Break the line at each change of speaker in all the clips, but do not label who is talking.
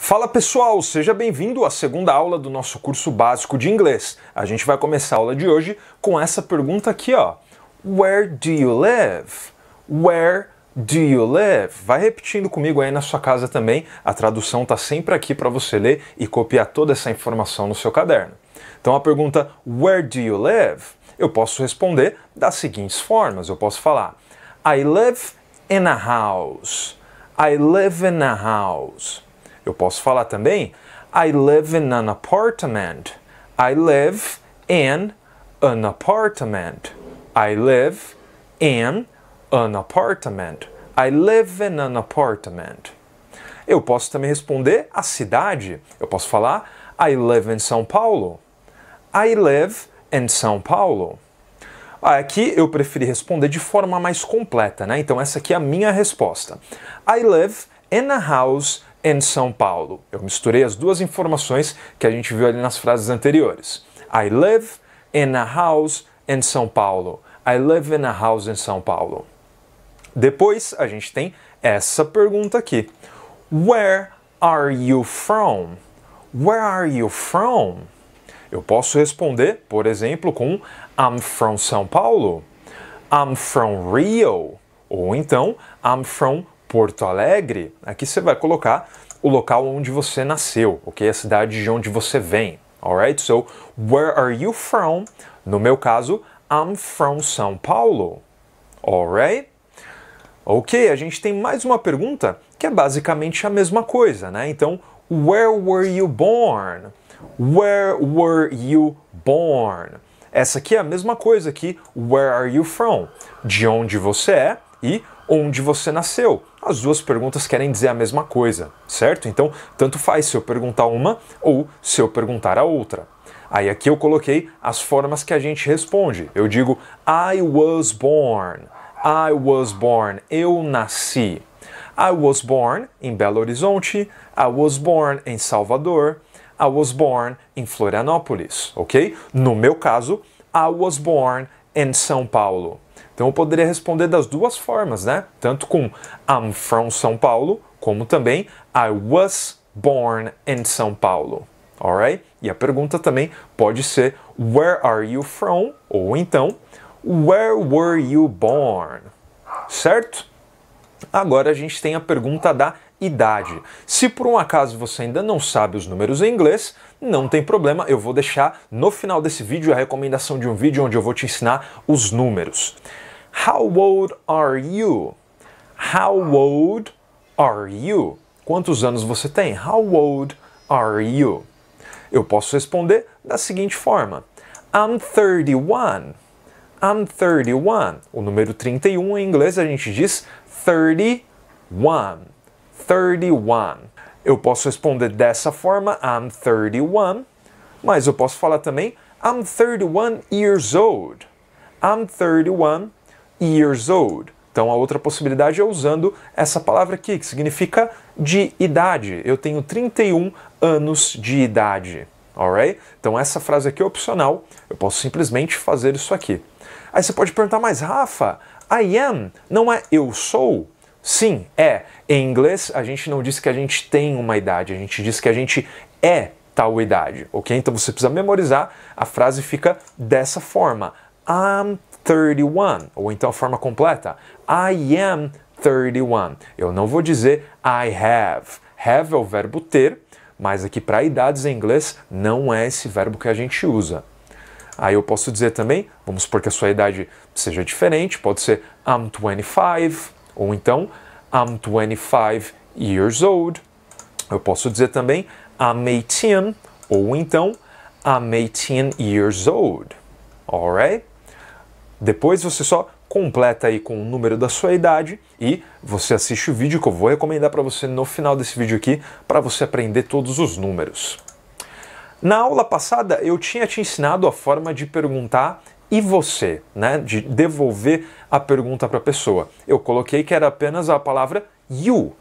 Fala pessoal, seja bem-vindo à segunda aula do nosso curso básico de inglês. A gente vai começar a aula de hoje com essa pergunta aqui, ó. Where do you live? Where do you live? Vai repetindo comigo aí na sua casa também. A tradução está sempre aqui para você ler e copiar toda essa informação no seu caderno. Então a pergunta Where do you live? Eu posso responder das seguintes formas. Eu posso falar I live in a house. I live in a house. Eu posso falar também I live in an apartment. I live in an apartment. I live in an apartment. I live in an apartment. Eu posso também responder a cidade. Eu posso falar I live in São Paulo. I live in São Paulo. Aqui eu preferi responder de forma mais completa, né? Então essa aqui é a minha resposta. I live in a house in São Paulo. Eu misturei as duas informações que a gente viu ali nas frases anteriores. I live in a house in São Paulo. I live in a house in São Paulo. Depois a gente tem essa pergunta aqui. Where are you from? Where are you from? Eu posso responder, por exemplo, com I'm from São Paulo. I'm from Rio. Ou então I'm from Porto Alegre. Aqui você vai colocar o local onde você nasceu, ok? A cidade de onde você vem. Alright? So, where are you from? No meu caso, I'm from São Paulo. Alright? Ok, a gente tem mais uma pergunta que é basicamente a mesma coisa, né? Então, where were you born? Where were you born? Essa aqui é a mesma coisa que where are you from? De onde você é e onde você nasceu. As duas perguntas querem dizer a mesma coisa, certo? Então, tanto faz se eu perguntar uma ou se eu perguntar a outra. Aí aqui eu coloquei as formas que a gente responde. Eu digo I was born. I was born. Eu nasci. I was born em Belo Horizonte. I was born em Salvador. I was born em Florianópolis, ok? No meu caso, I was born em São Paulo. Então eu poderia responder das duas formas, né? Tanto com I'm from São Paulo, como também I was born in São Paulo. Alright? E a pergunta também pode ser Where are you from? Ou então Where were you born? Certo? Agora a gente tem a pergunta da idade. Se por um acaso você ainda não sabe os números em inglês, não tem problema, eu vou deixar no final desse vídeo a recomendação de um vídeo onde eu vou te ensinar os números. How old are you? How old are you? Quantos anos você tem? How old are you? Eu posso responder da seguinte forma. I'm 31. I'm 31. O número 31 em inglês a gente diz 31. 31. Eu posso responder dessa forma, I'm 31, mas eu posso falar também, I'm 31 years old. I'm 31 years old. Então a outra possibilidade é usando essa palavra aqui, que significa de idade. Eu tenho 31 anos de idade. Alright? Então essa frase aqui é opcional, eu posso simplesmente fazer isso aqui. Aí você pode perguntar, mas Rafa, I am não é eu sou? Sim, é. Em inglês, a gente não diz que a gente tem uma idade, a gente diz que a gente é tal idade, ok? Então você precisa memorizar, a frase fica dessa forma. I'm 31. Ou então a forma completa. I am 31. Eu não vou dizer I have. Have é o verbo ter, mas aqui para idades em inglês não é esse verbo que a gente usa. Aí eu posso dizer também, vamos supor que a sua idade seja diferente, pode ser I'm 25. Ou então, I'm 25 years old. Eu posso dizer também, I'm 18. Ou então, I'm 18 years old. Alright? Depois você só completa aí com o número da sua idade e você assiste o vídeo que eu vou recomendar para você no final desse vídeo aqui, para você aprender todos os números. Na aula passada, eu tinha te ensinado a forma de perguntar e você, né? De devolver a pergunta para a pessoa. Eu coloquei que era apenas a palavra you.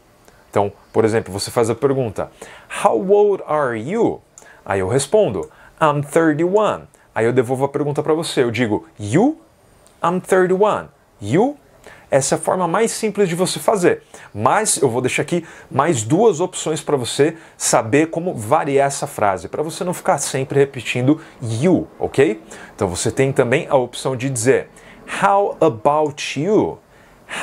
Então, por exemplo, você faz a pergunta How old are you? Aí eu respondo I'm 31. Aí eu devolvo a pergunta para você. Eu digo You? I'm 31. You? Essa é a forma mais simples de você fazer. Mas eu vou deixar aqui mais duas opções para você saber como variar essa frase, para você não ficar sempre repetindo you, ok? Então você tem também a opção de dizer how about you?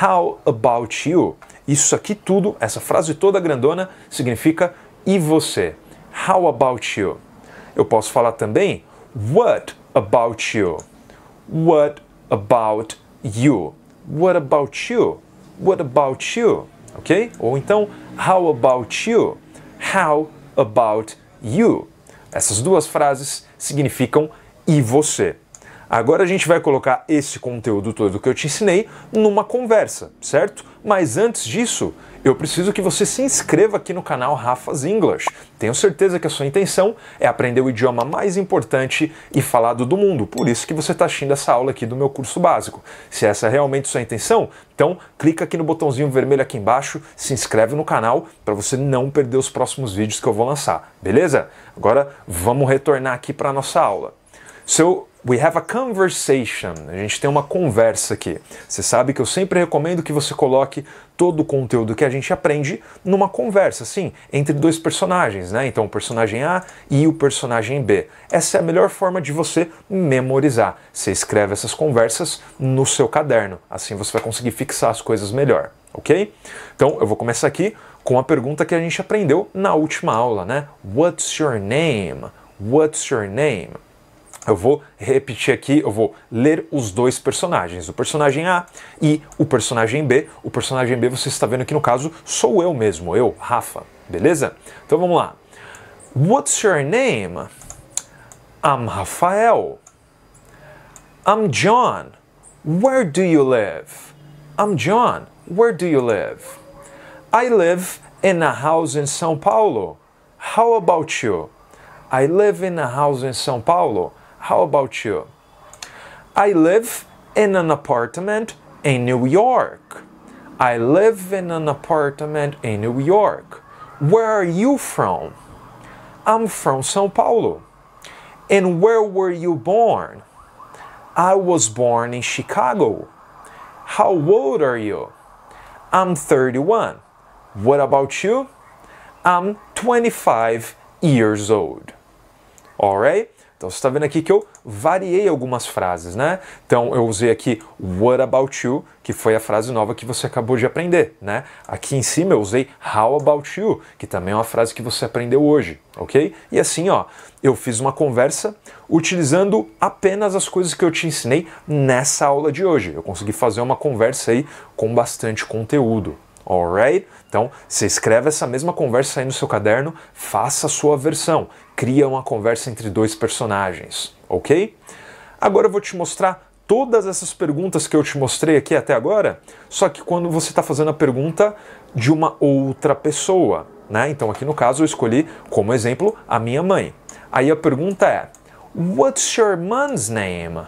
How about you? Isso aqui tudo, essa frase toda grandona, significa e você? How about you? Eu posso falar também what about you? What about you? What about you? What about you? Ok? Ou então, how about you? How about you? Essas duas frases significam e você. Agora a gente vai colocar esse conteúdo todo que eu te ensinei numa conversa, certo? Mas antes disso, eu preciso que você se inscreva aqui no canal Rafa's English. Tenho certeza que a sua intenção é aprender o idioma mais importante e falado do mundo. Por isso que você está assistindo essa aula aqui do meu curso básico. Se essa é realmente sua intenção, então clica aqui no botãozinho vermelho aqui embaixo, se inscreve no canal para você não perder os próximos vídeos que eu vou lançar, beleza? Agora vamos retornar aqui para a nossa aula. So, we have a conversation. A gente tem uma conversa aqui. Você sabe que eu sempre recomendo que você coloque todo o conteúdo que a gente aprende numa conversa, assim, entre dois personagens, né? Então, o personagem A e o personagem B. Essa é a melhor forma de você memorizar. Você escreve essas conversas no seu caderno. Assim você vai conseguir fixar as coisas melhor, ok? Então, eu vou começar aqui com a pergunta que a gente aprendeu na última aula, né? What's your name? What's your name? Eu vou repetir aqui, eu vou ler os dois personagens, o personagem A e o personagem B. O personagem B você está vendo que no caso sou eu mesmo, eu, Rafa, beleza? Então vamos lá. What's your name? I'm Rafael. I'm John. Where do you live? I'm John. Where do you live? I live in a house in São Paulo. How about you? I live in a house in São Paulo. How about you? I live in an apartment in New York. I live in an apartment in New York. Where are you from? I'm from São Paulo. And where were you born? I was born in Chicago. How old are you? I'm 31. What about you? I'm 25 years old. Alright? Então você está vendo aqui que eu variei algumas frases, né? Então eu usei aqui what about you, que foi a frase nova que você acabou de aprender, né? Aqui em cima eu usei how about you, que também é uma frase que você aprendeu hoje, ok? E assim, ó, eu fiz uma conversa utilizando apenas as coisas que eu te ensinei nessa aula de hoje. Eu consegui fazer uma conversa aí com bastante conteúdo. Alright? Então, você escreve essa mesma conversa aí no seu caderno, faça a sua versão, cria uma conversa entre dois personagens, ok? Agora eu vou te mostrar todas essas perguntas que eu te mostrei aqui até agora, só que quando você está fazendo a pergunta de uma outra pessoa, né? Então aqui no caso eu escolhi como exemplo a minha mãe. Aí a pergunta é, what's your mom's name?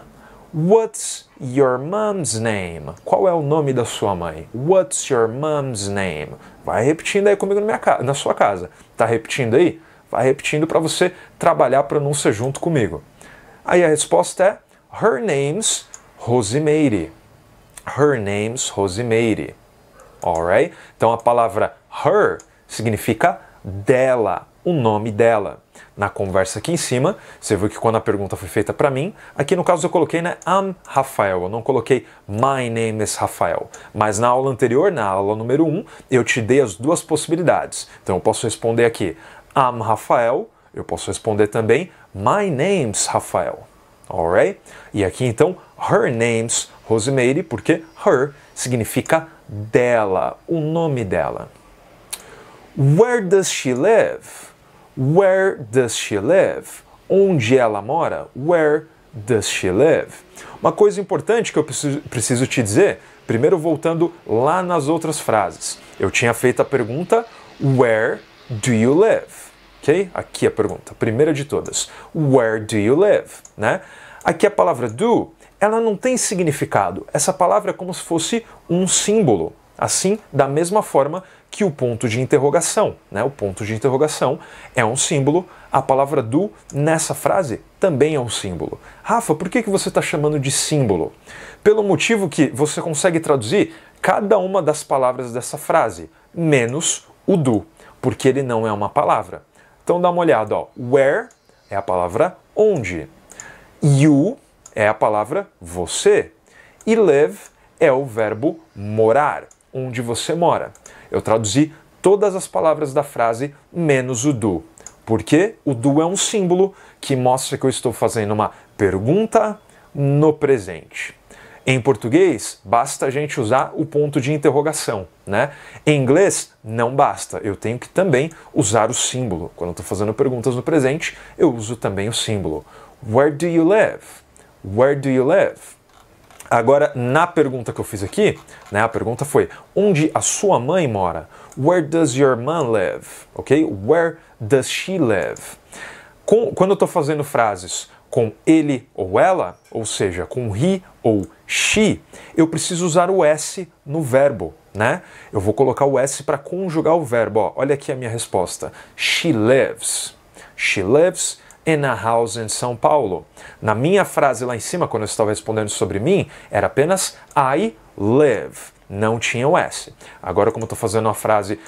What's your mom's name? Qual é o nome da sua mãe? What's your mom's name? Vai repetindo aí comigo na sua casa. Tá repetindo aí? Vai repetindo para você trabalhar a pronúncia junto comigo. Aí a resposta é her name's Rosimeire. Her name's Rosimeire. Alright? Então a palavra her significa dela, o nome dela. Na conversa aqui em cima, você viu que quando a pergunta foi feita para mim, aqui no caso eu coloquei, né, I'm Rafael, eu não coloquei my name is Rafael. Mas na aula anterior, na aula número 1, eu te dei as duas possibilidades. Então eu posso responder aqui, I'm Rafael, eu posso responder também, my name's Rafael. Alright? E aqui então, her name's Rosimeire, porque her significa dela, o nome dela. Where does she live? Where does she live? Onde ela mora? Where does she live? Uma coisa importante que eu preciso te dizer, primeiro voltando lá nas outras frases. Eu tinha feito a pergunta, where do you live? Ok? Aqui a pergunta, primeira de todas. Where do you live? Né? Aqui a palavra do, ela não tem significado. Essa palavra é como se fosse um símbolo. Assim, da mesma forma que o ponto de interrogação, né? O ponto de interrogação é um símbolo, a palavra do nessa frase também é um símbolo. Rafa, por que você está chamando de símbolo? Pelo motivo que você consegue traduzir cada uma das palavras dessa frase, menos o do, porque ele não é uma palavra. Então dá uma olhada, ó. Where é a palavra onde. You é a palavra você. E live é o verbo morar, onde você mora. Eu traduzi todas as palavras da frase menos o do. Porque o do é um símbolo que mostra que eu estou fazendo uma pergunta no presente. Em português, basta a gente usar o ponto de interrogação, né? Em inglês, não basta. Eu tenho que também usar o símbolo. Quando eu estou fazendo perguntas no presente, eu uso também o símbolo. Where do you live? Where do you live? Agora, na pergunta que eu fiz aqui, né, a pergunta foi, onde a sua mãe mora? Where does your mom live? Ok? Where does she live? Quando eu estou fazendo frases com ele ou ela, ou seja, com he ou she, eu preciso usar o S no verbo, né? Eu vou colocar o S para conjugar o verbo. Ó, olha aqui a minha resposta. She lives. She lives in a house in São Paulo. Na minha frase lá em cima, quando eu estava respondendo sobre mim, era apenas I live. Não tinha o S. Agora, como eu estou fazendo uma frase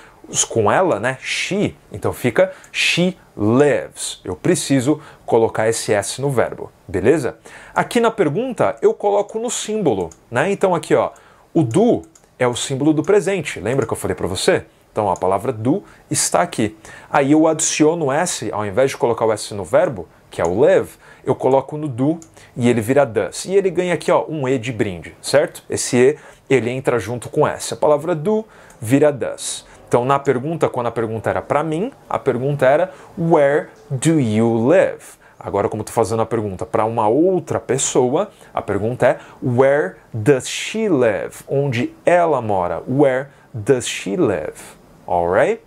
com ela, né? She, então fica she lives. Eu preciso colocar esse S no verbo, beleza? Aqui na pergunta, eu coloco no símbolo, né? Então aqui, ó, o do é o símbolo do presente. Lembra que eu falei para você? Então a palavra do está aqui. Aí eu adiciono o S, ao invés de colocar o S no verbo, que é o live, eu coloco no do e ele vira does. E ele ganha aqui, ó, um E de brinde, certo? Esse E, ele entra junto com S. A palavra do vira does. Então na pergunta, quando a pergunta era para mim, a pergunta era Where do you live? Agora, como estou fazendo a pergunta para uma outra pessoa, a pergunta é Where does she live? Onde ela mora? Where does she live? Alright?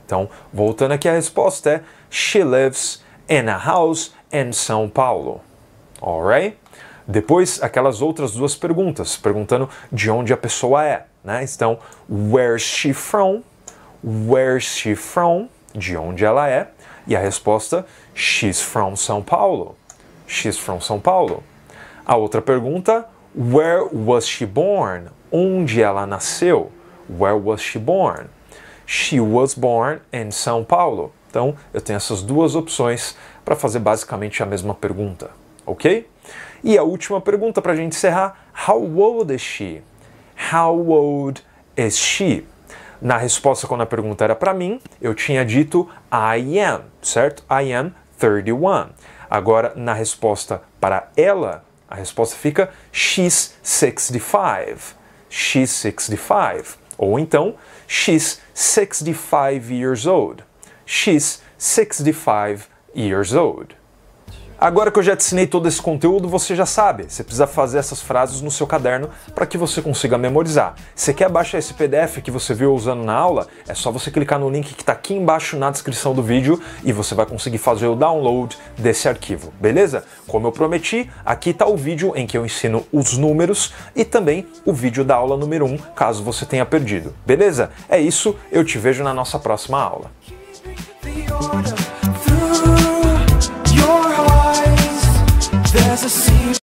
Então, voltando aqui, a resposta é She lives in a house in São Paulo. Alright? Depois, aquelas outras duas perguntas, perguntando de onde a pessoa é, né? Então, where's she from? Where's she from? De onde ela é? E a resposta, she's from São Paulo. She's from São Paulo. A outra pergunta, where was she born? Onde ela nasceu? Where was she born? She was born in São Paulo. Então, eu tenho essas duas opções para fazer basicamente a mesma pergunta, ok? E a última pergunta para a gente encerrar, how old is she? How old is she? Na resposta, quando a pergunta era para mim, eu tinha dito I am, certo? I am 31. Agora, na resposta para ela, a resposta fica she's 65. She's 65. Ou então, she's 65 years old. She's 65 years old. Agora que eu já te ensinei todo esse conteúdo, você já sabe, você precisa fazer essas frases no seu caderno para que você consiga memorizar. Você quer baixar esse PDF que você viu usando na aula? É só você clicar no link que está aqui embaixo na descrição do vídeo e você vai conseguir fazer o download desse arquivo, beleza? Como eu prometi, aqui está o vídeo em que eu ensino os números e também o vídeo da aula número 1, caso você tenha perdido, beleza? É isso, eu te vejo na nossa próxima aula. There's a sea